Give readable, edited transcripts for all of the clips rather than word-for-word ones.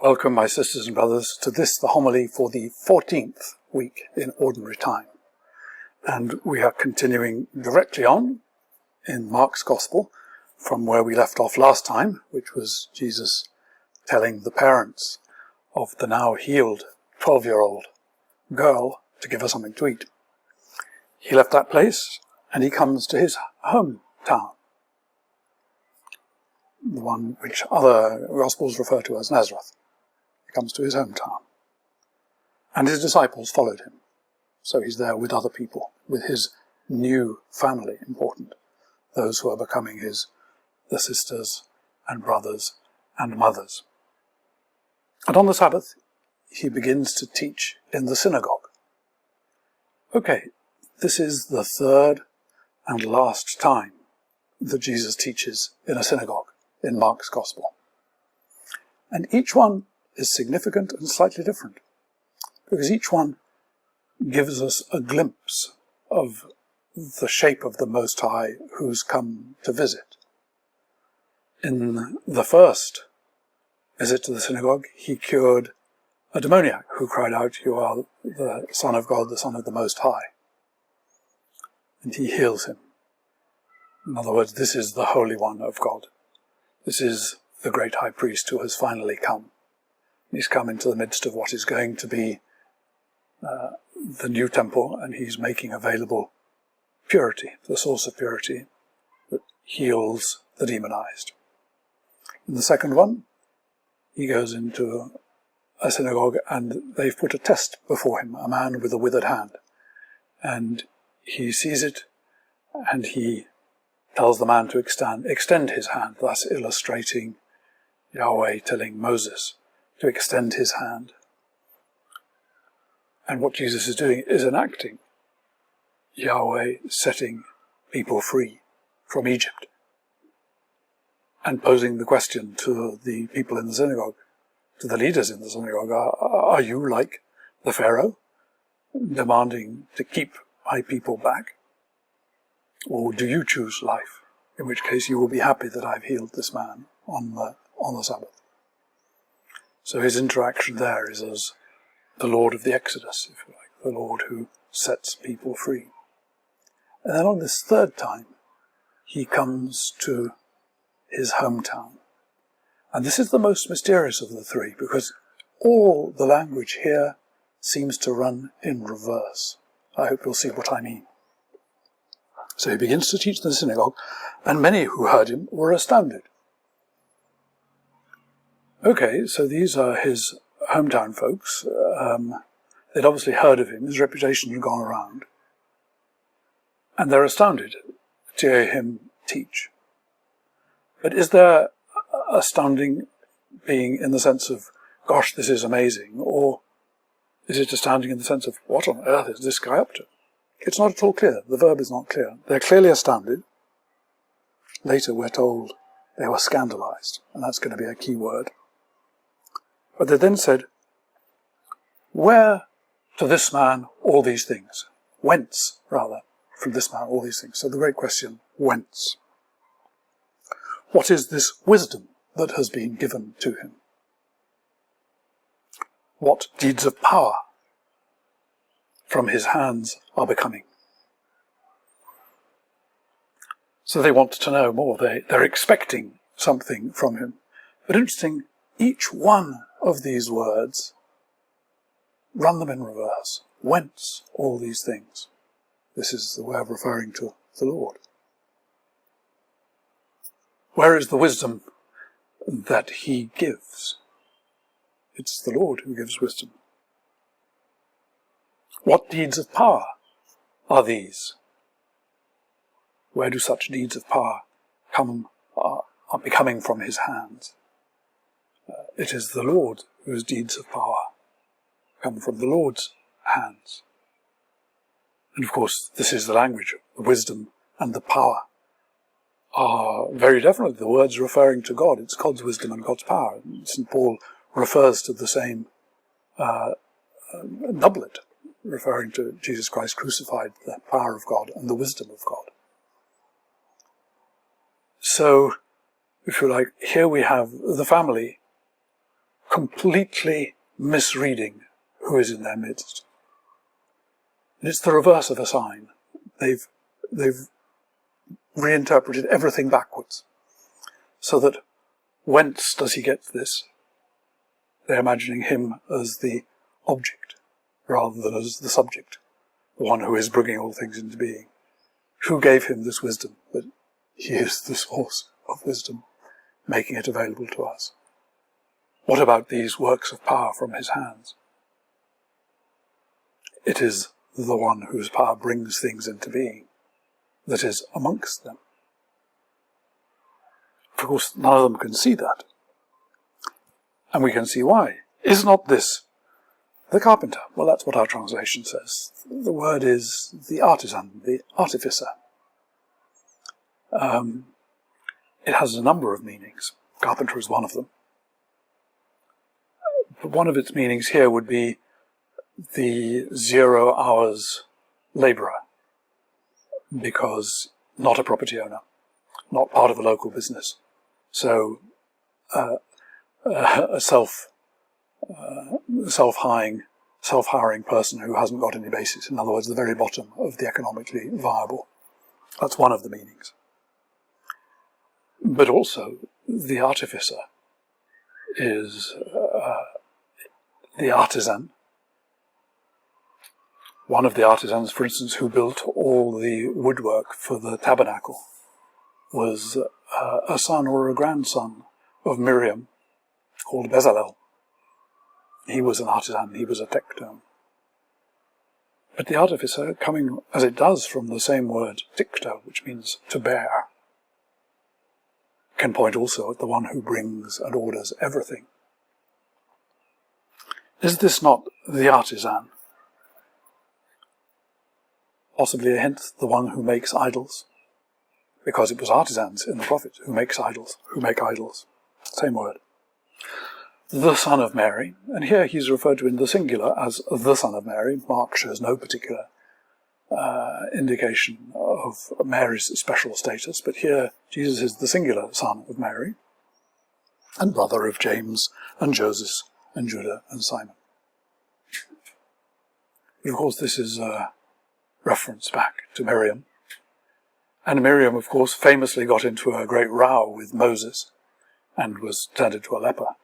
Welcome, my sisters and brothers, to this, the homily for the 14th week in Ordinary Time. And we are continuing directly on in Mark's Gospel from where we left off last time, which was Jesus telling the parents of the now healed 12-year-old girl to give her something to eat. He left that place and he comes to his hometown, the one which other Gospels refer to as Nazareth. Comes to his hometown. And his disciples followed him. So he's there with other people, with his new family, important, those who are becoming the sisters and brothers and mothers. And on the Sabbath, he begins to teach in the synagogue. Okay, this is the third and last time that Jesus teaches in a synagogue in Mark's Gospel. And each one is significant and slightly different, because each one gives us a glimpse of the shape of the Most High who's come to visit. In the first visit to the synagogue, he cured a demoniac who cried out, "You are the Son of God, the Son of the Most High." And he heals him. In other words, this is the Holy One of God. This is the great high priest who has finally come. He's come into the midst of what is going to be the new temple, and he's making available purity, the source of purity that heals the demonized. In the second one, he goes into a synagogue and they've put a test before him, a man with a withered hand. And he sees it and he tells the man to extend his hand, thus illustrating Yahweh telling Moses to extend his hand. And what Jesus is doing is enacting Yahweh setting people free from Egypt and posing the question to the people in the synagogue, to the leaders in the synagogue, are you like the Pharaoh, demanding to keep my people back? Or do you choose life, in which case you will be happy that I've healed this man on the Sabbath? So his interaction there is as the Lord of the Exodus, if you like, the Lord who sets people free. And then on this third time, he comes to his hometown. And this is the most mysterious of the three, because all the language here seems to run in reverse. I hope you'll see what I mean. So he begins to teach in the synagogue, and many who heard him were astounded. Okay, so these are his hometown folks. They'd obviously heard of him. His reputation had gone around. And they're astounded to hear him teach. But is there astounding being in the sense of, gosh, this is amazing? Or is it astounding in the sense of, what on earth is this guy up to? It's not at all clear. The verb is not clear. They're clearly astounded. Later we're told they were scandalized, and that's going to be a key word. But they then said, where to this man all these things? Whence, rather, from this man all these things? So the great question, whence? What is this wisdom that has been given to him? What deeds of power from his hands are becoming? So they want to know more. They're expecting something from him. But interesting, each one of these words, run them in reverse. Whence all these things? This is the way of referring to the Lord. Where is the wisdom that he gives? It's the Lord who gives wisdom. What deeds of power are these? Where do such deeds of power are becoming from his hands? It is the Lord whose deeds of power come from the Lord's hands. And of course, this is the language. The wisdom and the power are very definitely the words referring to God. It's God's wisdom and God's power. St. Paul refers to the same doublet, referring to Jesus Christ crucified, the power of God and the wisdom of God. So, if you like, here we have the family completely misreading who is in their midst. And it's the reverse of a sign. They've reinterpreted everything backwards. So that whence does he get this? They're imagining him as the object rather than as the subject, the one who is bringing all things into being. Who gave him this wisdom? That he is the source of wisdom, making it available to us. What about these works of power from his hands? It is the one whose power brings things into being that is amongst them. Of course, none of them can see that. And we can see why. Is not this the carpenter? Well, that's what our translation says. The word is the artisan, the artificer. It has a number of meanings. Carpenter is one of them. But one of its meanings here would be the 0 hours labourer, because not a property owner, not part of a local business. So a self-hiring person who hasn't got any basis. In other words, the very bottom of the economically viable. That's one of the meanings. But also, the artificer is the artisan. One of the artisans, for instance, who built all the woodwork for the tabernacle was a son or a grandson of Miriam, called Bezalel. He was an artisan, he was a tekton. But the artificer, coming as it does from the same word, tikto, which means to bear, can point also at the one who brings and orders everything. Is this not the artisan? Possibly a hint, the one who makes idols, because it was artisans in the prophet who make idols. Same word. The Son of Mary, and here he's referred to in the singular as the Son of Mary. Mark shows no particular indication of Mary's special status, but here Jesus is the singular Son of Mary, and brother of James and Joseph and Judah and Simon. But of course this is a reference back to Miriam, and Miriam of course famously got into a great row with Moses and was turned into a leper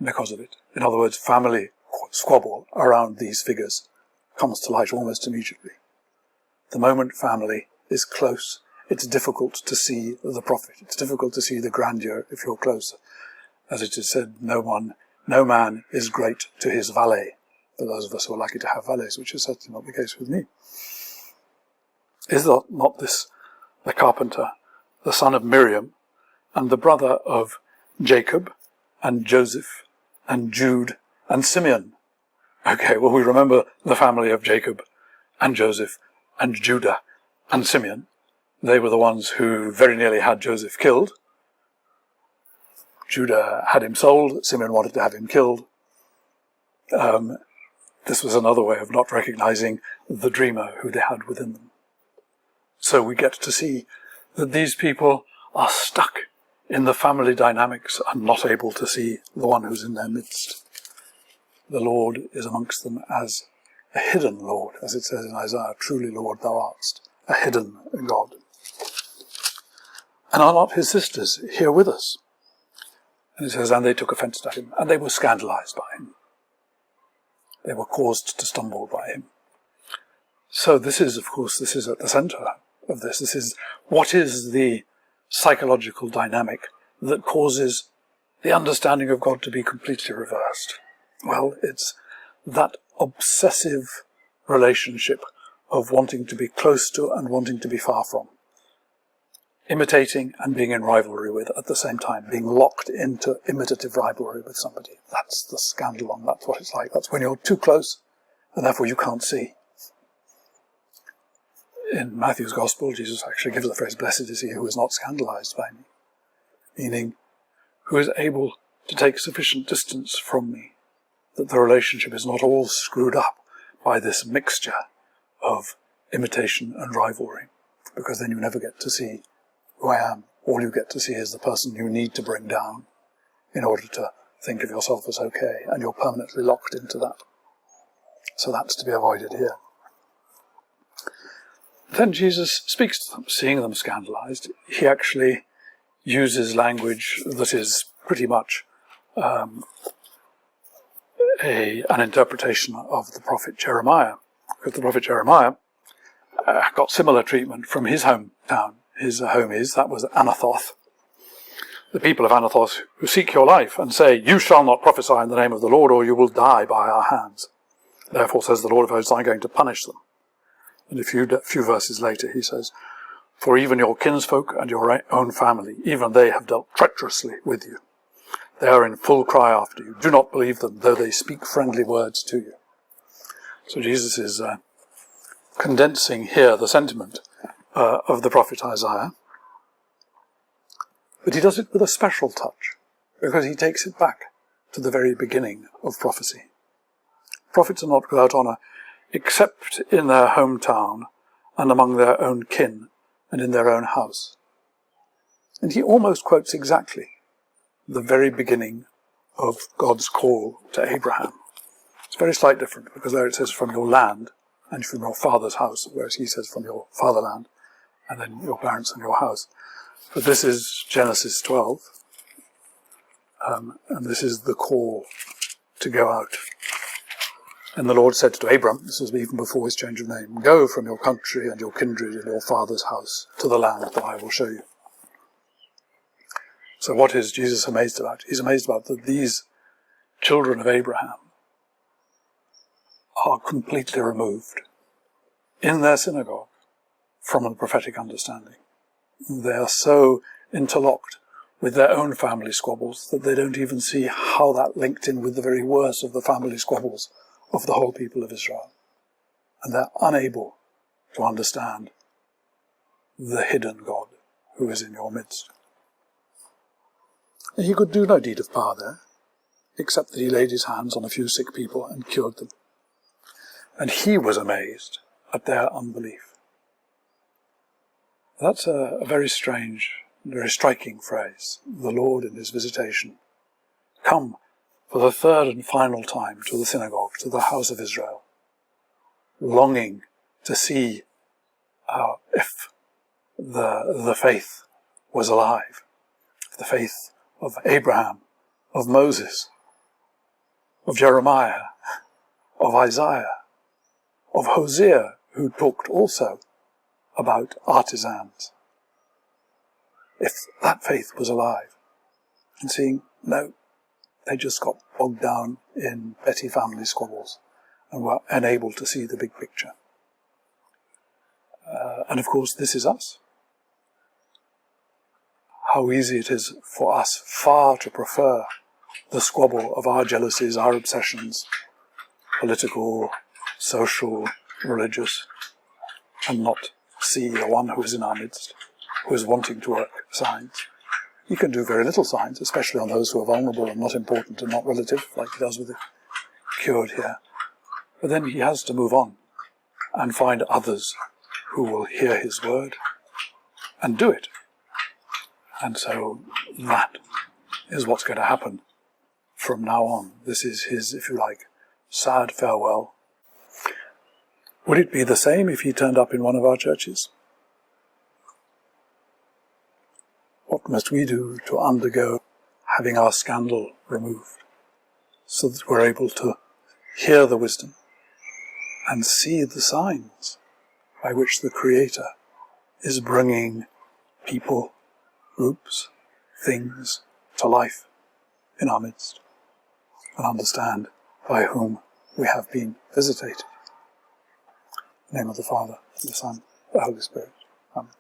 because of it. In other words, family squabble around these figures comes to light almost immediately. The moment family is close, it's difficult to see the prophet. It's difficult to see the grandeur if you're close. As it is said, no man is great to his valet. For those of us who are lucky to have valets, which is certainly not the case with me. Is not this the carpenter, the son of Miriam, and the brother of Jacob and Joseph and Jude and Simeon? Okay, well, we remember the family of Jacob and Joseph and Judah and Simeon. They were the ones who very nearly had Joseph killed. Judah had him sold. Simeon wanted to have him killed. This was another way of not recognizing the dreamer who they had within them. So we get to see that these people are stuck in the family dynamics and not able to see the one who's in their midst. The Lord is amongst them as a hidden Lord, as it says in Isaiah, truly Lord thou art, a hidden God. And are not his sisters here with us? And it says, and they took offence at him, and they were scandalized by him. They were caused to stumble by him. So this is, of course, this is at the centre of this. This is, what is the psychological dynamic that causes the understanding of God to be completely reversed? Well, it's that obsessive relationship of wanting to be close to and wanting to be far from. Imitating and being in rivalry with at the same time, being locked into imitative rivalry with somebody. That's the scandalon, that's what it's like. That's when you're too close, and therefore you can't see. In Matthew's Gospel, Jesus actually gives the phrase, blessed is he who is not scandalized by me, meaning who is able to take sufficient distance from me, that the relationship is not all screwed up by this mixture of imitation and rivalry, because then you never get to see who I am. All you get to see is the person you need to bring down in order to think of yourself as okay, and you're permanently locked into that. So that's to be avoided here. Then Jesus speaks to them, seeing them scandalized. He actually uses language that is pretty much an interpretation of the prophet Jeremiah. Because the prophet Jeremiah got similar treatment from his hometown. His home that was Anathoth. The people of Anathoth who seek your life and say, you shall not prophesy in the name of the Lord, or you will die by our hands. Therefore, says the Lord of hosts, I'm going to punish them. And a few verses later, he says, for even your kinsfolk and your own family, even they have dealt treacherously with you. They are in full cry after you. Do not believe them, though they speak friendly words to you. So Jesus is condensing here the sentiment of the prophet Isaiah. But he does it with a special touch, because he takes it back to the very beginning of prophecy. Prophets are not without honour, except in their hometown and among their own kin and in their own house. And he almost quotes exactly the very beginning of God's call to Abraham. It's very slightly different, because there it says from your land and from your father's house, whereas he says from your fatherland and then your parents and your house. But this is Genesis 12, and this is the call to go out. And the Lord said to Abram, this was even before his change of name, go from your country and your kindred and your father's house to the land that I will show you. So what is Jesus amazed about? He's amazed about that these children of Abraham are completely removed in their synagogue from a prophetic understanding. They are so interlocked with their own family squabbles that they don't even see how that linked in with the very worst of the family squabbles of the whole people of Israel. And they're unable to understand the hidden God who is in your midst. And he could do no deed of power there, except that he laid his hands on a few sick people and cured them. And he was amazed at their unbelief. That's a very strange, very striking phrase. The Lord in his visitation come for the third and final time to the synagogue, to the house of Israel, longing to see if the faith was alive, the faith of Abraham, of Moses, of Jeremiah, of Isaiah, of Hosea, who talked also about artisans. If that faith was alive, and seeing, no, they just got bogged down in petty family squabbles and were unable to see the big picture. And of course, this is us. How easy it is for us far to prefer the squabble of our jealousies, our obsessions, political, social, religious, and not see the one who is in our midst, who is wanting to work signs. He can do very little signs, especially on those who are vulnerable and not important and not relative, like he does with the cured here. But then he has to move on and find others who will hear his word and do it. And so that is what's going to happen from now on. This is his, if you like, sad farewell. Would it be the same if he turned up in one of our churches? What must we do to undergo having our scandal removed, so that we're able to hear the wisdom and see the signs by which the Creator is bringing people, groups, things to life in our midst, and understand by whom we have been visitated? In the name of the Father, the Son, the Holy Spirit. Amen.